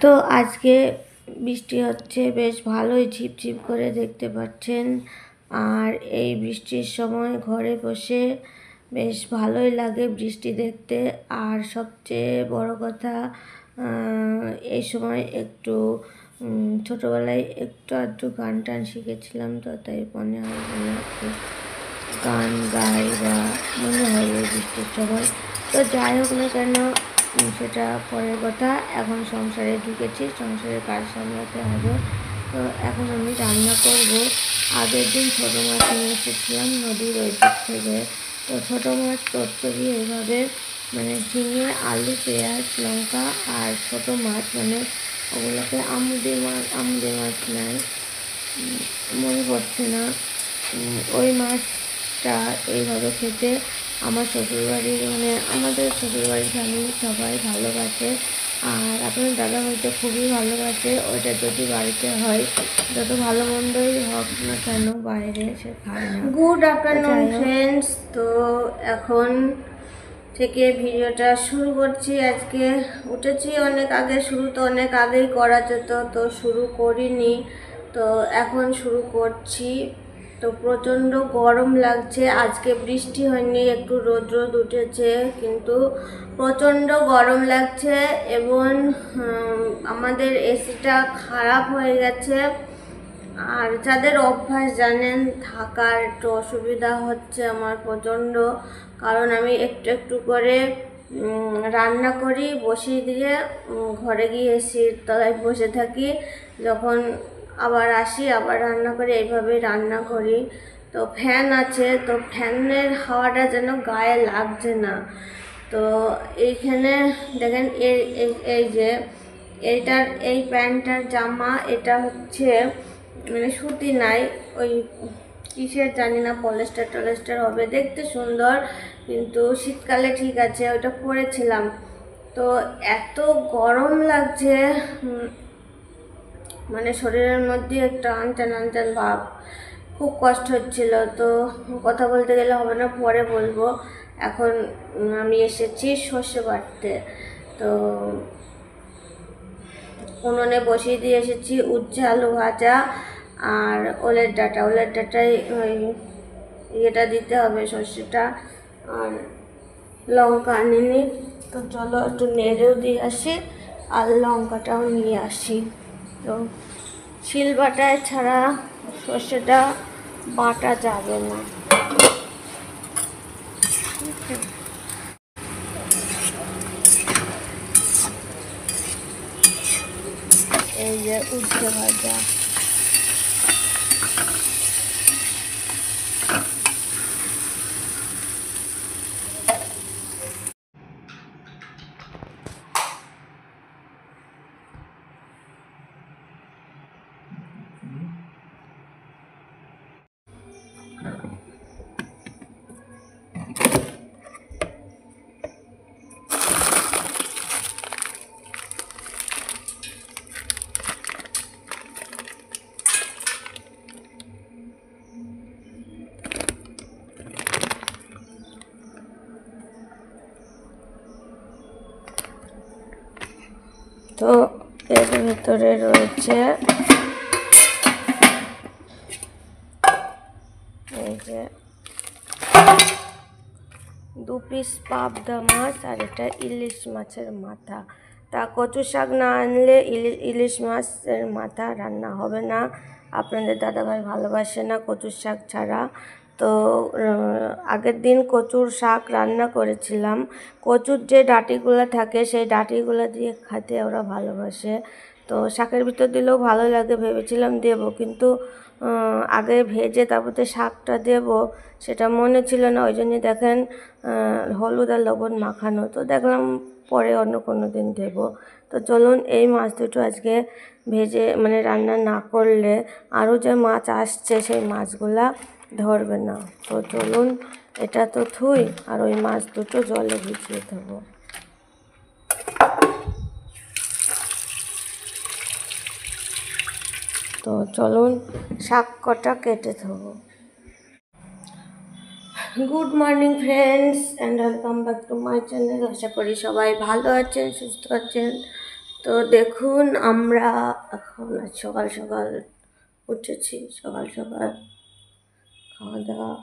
তো আজকে বৃষ্টি হচ্ছে, বেশ ভালোই ঝিপঝিপ করে দেখতে পাচ্ছেন। আর এই বৃষ্টির সময় ঘরে বসে বেশ ভালোই লাগে বৃষ্টি দেখতে। আর সবচেয়ে বড় কথা, এই সময় একটু ছোটোবেলায় একটু আধটু গান টান শিখেছিলাম, তো তাই মনে হয় যেন একটু গান গাই বা মনে হয় এই বৃষ্টির সময়। তো যাই হোক না কেন, সেটা পরের কথা। এখন সংসারে ঢুকেছি, সংসারের কাজ সামলাতে হবে। তো এখন আমি রান্না করব। আগের দিন ছোটো মাছ নিয়ে এসেছিলাম নদীর ওই দিক থেকে। তো ছোটো মাছ চচ্চড়ি এইভাবে মানে ঝিঙে, আলু, পেঁয়াজ, লঙ্কা আর ছোটো মাছ, মানে ওগুলোকে আমুদি মাছ নেয়, মনে পড়ছে না, ওই মাছটা এইভাবে খেতে আমার শ্বশুরবাড়ির মানে আমাদের শ্বশুরবাড়ির ফ্যামিলির সবাই ভালোবাসে। আর আপনার দাদা হয়তো খুবই ভালোবাসে। ওইটা যদি বাড়িতে হয়, যত ভালো মন্দই হোক না কেন বাইরে সে খায় না। Good afternoon friends. তো এখন থেকে ভিডিওটা শুরু করছি। আজকে উঠেছি অনেক আগে, শুরু তো অনেক আগেই করা যেত, তো শুরু করিনি, তো এখন শুরু করছি। তো প্রচণ্ড গরম লাগছে। আজকে বৃষ্টি হয়নি, একটু রোদ উঠেছে, কিন্তু প্রচণ্ড গরম লাগছে। এবং আমাদের এসিটা খারাপ হয়ে গেছে। আর যাদের অভ্যাস জানেন, থাকার একটু অসুবিধা হচ্ছে আমার প্রচণ্ড, কারণ আমি একটু একটু করে রান্না করি, বসিয়ে দিয়ে ঘরে গিয়ে এসির তলায় বসে থাকি, যখন আবার আসি আবার রান্না করি, এইভাবেই রান্না করি। তো ফ্যান আছে, তো ফ্যানের হাওয়াটা যেন গায়ে লাগছে না। তো এইখানে দেখেন এই যে এইটার এই প্যান্টটার জামা, এটা হচ্ছে মানে সুতি নাই, ওই কিসের জানি না, পলেস্টার হবে, দেখতে সুন্দর, কিন্তু শীতকালে ঠিক আছে, ওইটা পরেছিলাম। তো এত গরম লাগছে, মানে শরীরের মধ্যে একটা আনচান ভাব, খুব কষ্ট হচ্ছিল। তো কথা বলতে গেলে হবে না, পরে বলবো। এখন আমি এসেছি সর্ষে বাটতে। তো উনুনে বসিয়ে দিয়ে এসেছি উচ্ছে আলু ভাজা আর ওলের ডাঁটায় ওই ইয়েটা দিতে হবে, সর্ষেটা, আর লঙ্কা আনিনি। তো চলো একটু নেড়েও দিয়ে আসি আর লঙ্কাটাও নিয়ে আসি। তো শিল বাটায় ছাড়া সর্ষেটা বাটা যাবে না। এই যে উচ্ছে ভাজা, তো এর ভিতরে রয়েছে এই যে 2 পিস পাবদা মাছ, আর এটা ইলিশ মাছের মাথা। তা কচু শাক না আনলে ইলিশ মাছের মাথা রান্না হবে না। আপনাদের দাদাভাই ভালোবাসে না কচুর শাক ছাড়া। তো আগের দিন কচুর শাক রান্না করেছিলাম। কচুর যে ডাঁটিগুলো থাকে, সেই ডাঁটিগুলো দিয়ে খেতে ওরা ভালোবাসে। তো শাকের ভিতর দিলেও ভালো লাগে, ভেবেছিলাম দেবো, কিন্তু আগে ভেজে তারপরে শাকটা দেব সেটা মনে ছিল না। ওই জন্যই দেখেন হলুদ আর লবণ মাখানো। তো দেখলাম পরে অন্য কোনো দিন দেব। তো চলুন, এই মাছ দুটো আজকে ভেজে মানে রান্না না করলে আরও যে মাছ আসছে সেই মাছগুলা ধরবে না। তো চলুন, এটা তো থুই, আর ওই মাছ দুটো জলে ভিজিয়ে দেবো। তো চলুন শাক কটা কেটে দেবো। Good morning friends and welcome back to my channel. আশা করি সবাই ভালো আছেন, সুস্থ আছেন। তো দেখুন আমরা এখন সকাল সকাল উঠেছি, সকাল সকাল খাওয়া দাওয়া।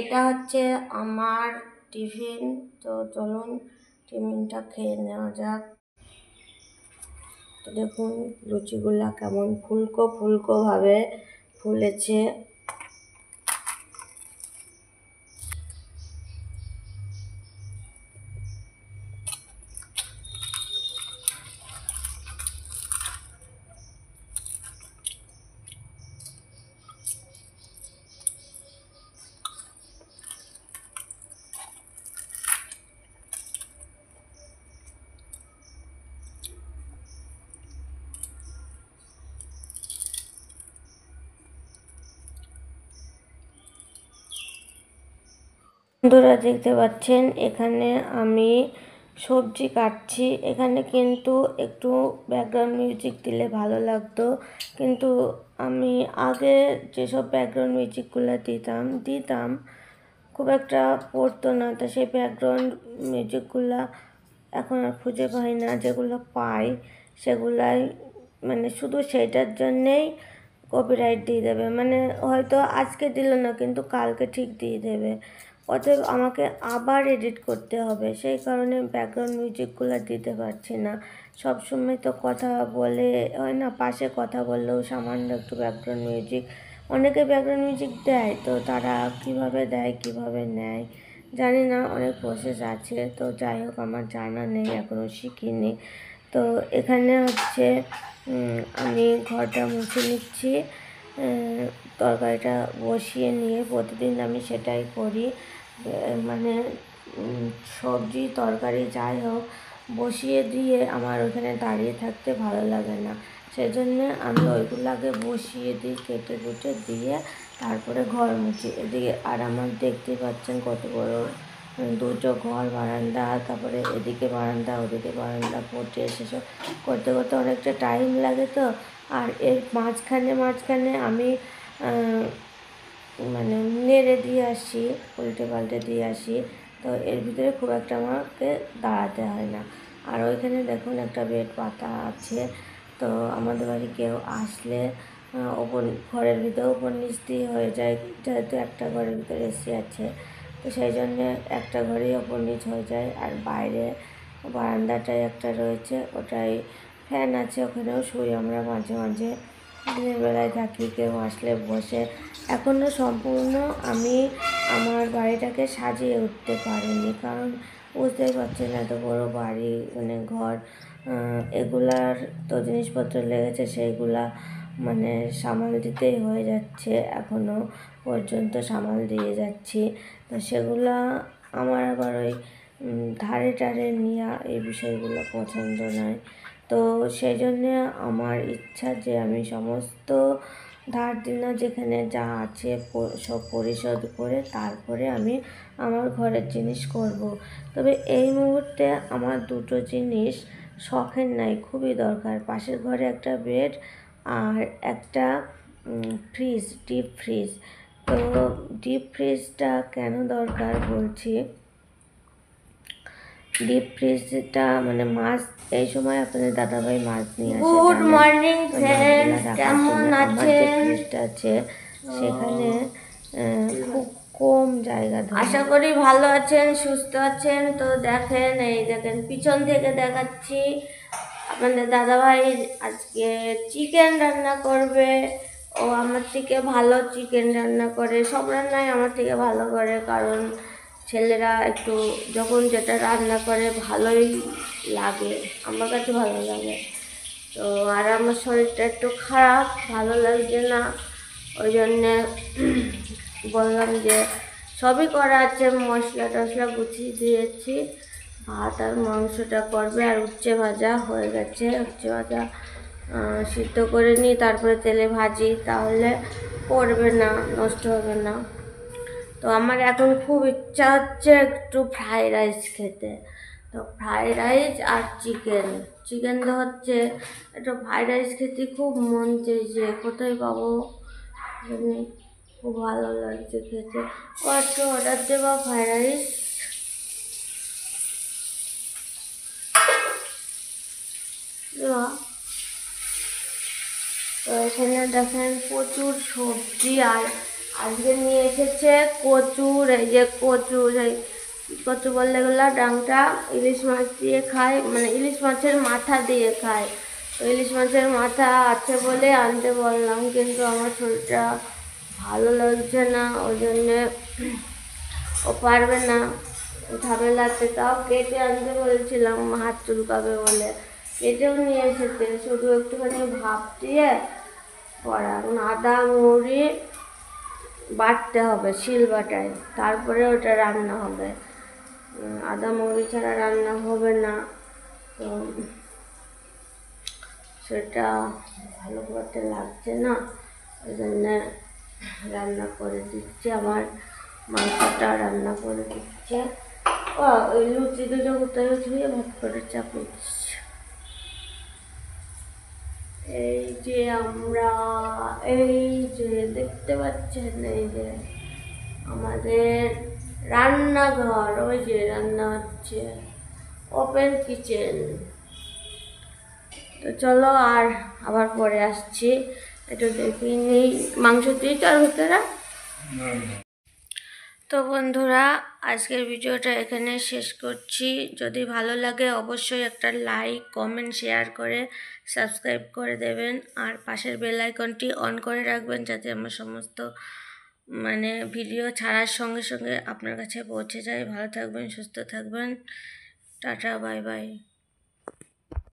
এটা হচ্ছে আমার টিফিন, তো চলুন টিফিনটা খেয়ে নেওয়া যাক। তো দেখুন লুচিগুলা কেমন ফুলকো ফুলকো ভাবে ফুলেছে। বন্ধুরা দেখতে পাচ্ছেন এখানে আমি সবজি কাটছি। এখানে কিন্তু একটু ব্যাকগ্রাউন্ড মিউজিক দিলে ভালো লাগতো, কিন্তু আমি আগে যেসব ব্যাকগ্রাউন্ড মিউজিকগুলো দিতাম খুব একটা পড়তো না, তো সেই ব্যাকগ্রাউন্ড মিউজিকগুলো এখন আর খুঁজে পাই না। যেগুলো পাই সেগুলাই মানে শুধু সেইটার জন্যেই কপিরাইট দিয়ে দেবে, মানে হয়তো আজকে দিল না কিন্তু কালকে ঠিক দিয়ে দেবে। অতএব আমাকে আবার এডিট করতে হবে, সেই কারণে ব্যাকগ্রাউন্ড মিউজিকগুলো দিতে পারছি না। সবসময় তো কথা বলে হয় না, পাশে কথা বললেও সামান্য একটু ব্যাকগ্রাউন্ড মিউজিক, অনেকে ব্যাকগ্রাউন্ড মিউজিক দেয়, তো তারা কিভাবে দেয় কিভাবে নেয় জানি না, অনেক প্রসেস আছে। তো যাই হোক আমার জানা নেই, এখনও শিখিনি। তো এখানে হচ্ছে আমি ঘরটা মুছে নিচ্ছি, তরকারিটা বসিয়ে নিয়ে প্রতিদিন আমি সেটাই করি। মানে সবজি তরকারি যাই হোক বসিয়ে দিয়ে আমার ওখানে দাঁড়িয়ে থাকতে ভালো লাগে না, সেজন্য আমি ওইগুলো আগে বসিয়ে দিই, কেটে কুটে দিয়ে তারপরে ঘর মুছি। এদিকে আর আমার দেখতে পাচ্ছেন কত বড় দুটো ঘর, বারান্দা, তারপরে এদিকে বারান্দা ওদিকে বারান্দা, পটে সেসব করতে করতে অনেকটা টাইম লাগে। তো আর এর মাঝখানে আমি মানে নেড়ে দিয়ে আসি, উল্টে পাল্টে দিয়ে আসি, তো এর ভিতরে খুব একটা আমাকে দাঁড়াতে হয় না। আর ওইখানে দেখুন একটা বেড পাতা আছে, তো আমাদের বাড়ি কেউ আসলে ওপর ঘরের ভিতরে উপর নিচ দিয়ে হয়ে যায়, যেহেতু একটা ঘরের ভিতরে এসি আছে, তো সেই জন্যে একটা ঘরেই ওপর নিচ হয়ে যায়। আর বাইরে বারান্দাটায় একটা রয়েছে, ওটাই ফ্যান আছে, ওখানেও শুই আমরা মাঝে মাঝে, দিনের বেলায় থাকি, কেউ আসলে বসে। এখনও সম্পূর্ণ আমি আমার বাড়িটাকে সাজিয়ে উঠতে পারিনি, কারণ বুঝতেই পারছেন এত বড় বাড়ি, মানে ঘর, এগুলার তো জিনিসপত্র লেগেছে, সেইগুলা মানে সামাল দিতেই হয়ে যাচ্ছে, এখনও পর্যন্ত সামাল দিয়ে যাচ্ছি। তো সেগুলা আমার আবার ওই ধারে টারে নেওয়া এই বিষয়গুলো পছন্দ নয়। তো সেই জন্যে আমার ইচ্ছা যে আমি সমস্ত ধার দেনা যেখানে যা আছে সব পরিশোধ করে তারপরে আমি আমার ঘরের জিনিস করব। তবে এই মুহূর্তে আমার দুটো জিনিস শখের নাই, খুবই দরকার। পাশের ঘরে একটা বেড আর একটা ফ্রিজ, ডিপ ফ্রিজ। তো ডিপ ফ্রিজটা কেন দরকার বলছি, ডিপ ফ্রিজটা মানে মাছ, এই সময় আপনাদের দাদাভাই মাছ নিয়ে আসে। গুড মর্নিং ফ্রেন্ডস, কেমন আছেন? যে ফ্রিজটা আছে সেখানে খুব কম জায়গা ধরে। আশা করি ভালো আছেন, সুস্থ আছেন। তো দেখেন, এই দেখেন পিছন থেকে দেখাচ্ছি, আপনাদের দাদাভাই আজকে চিকেন রান্না করবে। ও আমার থেকে ভালো চিকেন রান্না করে, সব রান্নাই আমার থেকে ভালো করে, কারণ ছেলেরা একটু যখন যেটা রান্না করে ভালোই লাগে, আমার কাছে ভালো লাগে। তো আর আমার শরীরটা একটু খারাপ, ভালো লাগছে না, ওই জন্যে বললাম যে সবই করা আছে, মশলা টশলা গুছিয়ে দিয়েছি, ভাত আর মাংসটা করবে, আর উচ্ছে ভাজা হয়ে গেছে। উচ্ছে ভাজা সিদ্ধ করে নিই, তারপরে তেলে ভাজি, তাহলে পড়বে না, নষ্ট হবে না। তো আমার এখন খুব ইচ্ছা হচ্ছে একটু ফ্রাইড রাইস খেতে। তো ফ্রাইড রাইস আর চিকেন তো হচ্ছে, একটু ফ্রাইড রাইস খেতে খুব মন চেয়েছে, কোথায় পাবো খুব ভালো লাগছে খেতে। ও একটু অর্ডার দেবো ফ্রাইড রাইস। তো এখানে দেখেন প্রচুর সবজি, আর আজকে নিয়ে এসেছে কচুর, এই যে কচুর, এই কচু বললে এগুলো ডাংটা ইলিশ মাছ দিয়ে খায়, মানে ইলিশ মাছের মাথা দিয়ে খায়। তো ইলিশ মাছের মাথা আছে বলে আনতে বললাম, কিন্তু আমার শরীরটা ভালো লাগছে না, ওই জন্যে ও পারবে না ঝামেলাতে। তাও কেটে আনতে বলেছিলাম, হাত চুলকাবে বলে কেটেও নিয়ে এসেছে, শুধু একটুখানি ভাপ দিয়ে করা। এখন আদা মৌরি বাটতে হবে শিল বাটায়, তারপরে ওটা রান্না হবে। আদা মৌরি ছাড়া রান্না হবে না, তো সেটা ভালো করতে লাগছে না, ওই জন্যে রান্না করে দিচ্ছে। আমার মাংসটা রান্না করে দিচ্ছে। ওই লুচি দুটো কোথায় ধুয়ে ভাত করে চাপিয়ে দিচ্ছে। এই যে আমরা, এই যে দেখতে পাচ্ছেন, এই যে আমাদের রান্নাঘর, ওই যে রান্না হচ্ছে, ওপেন কিচেন। তো চলো আর আবার পরে আসছি, একটু দেখি নিই মাংস দিয়ে তার ভিতরে। তো বন্ধুরা, আজকের ভিডিওটা এখানে শেষ করছি। যদি ভালো লাগে অবশ্যই একটা লাইক, কমেন্ট, শেয়ার করে সাবস্ক্রাইব করে দেবেন, আর পাশের বেল আইকনটি অন করে রাখবেন, যাতে আমার সমস্ত ভিডিও ছাড়ার সঙ্গে সঙ্গে আপনার কাছে পৌঁছে যায়। ভালো থাকবেন, সুস্থ থাকবেন, টাটা, বাই বাই।